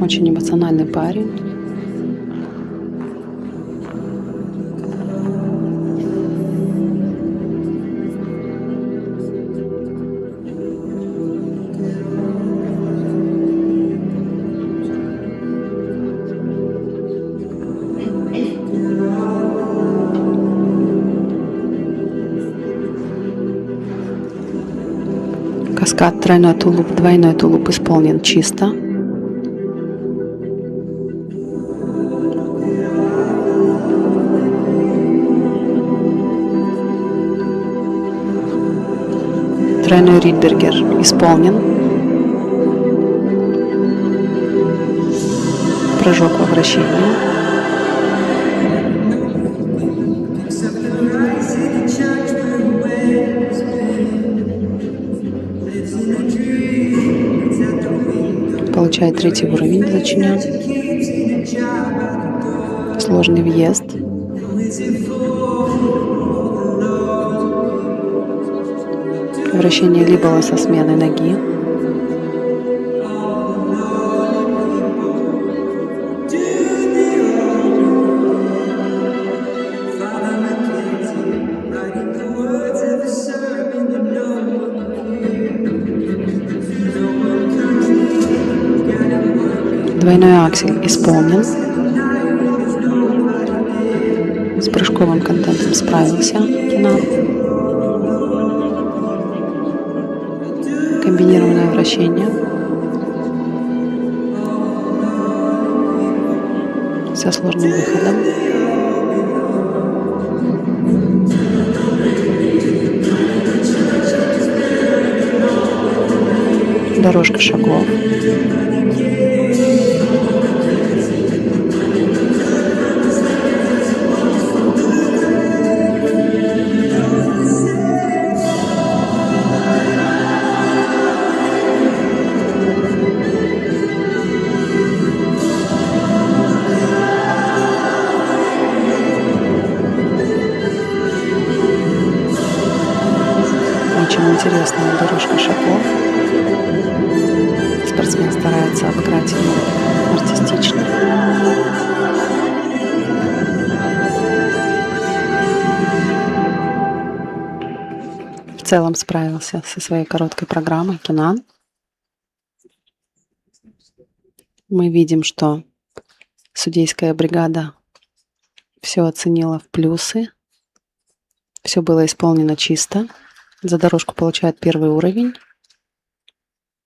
Очень эмоциональный парень. Каскад тройной тулуп, двойной тулуп исполнен чисто. Тройной Ридбергер исполнен. Прыжок во вращение. Получает третий уровень зачинен. Сложный въезд. Вращение либо со сменой ноги. Двойной аксель исполнен. С прыжковым контентом справился Кинан. Комбинированное вращение. Со сложным выходом. Дорожка шагов. Очень интересная дорожка шагов. Спортсмен старается обыграть ее артистично. В целом справился со своей короткой программой Кинан. Мы видим, что судейская бригада все оценила в плюсы. Все было исполнено чисто. За дорожку получает первый уровень.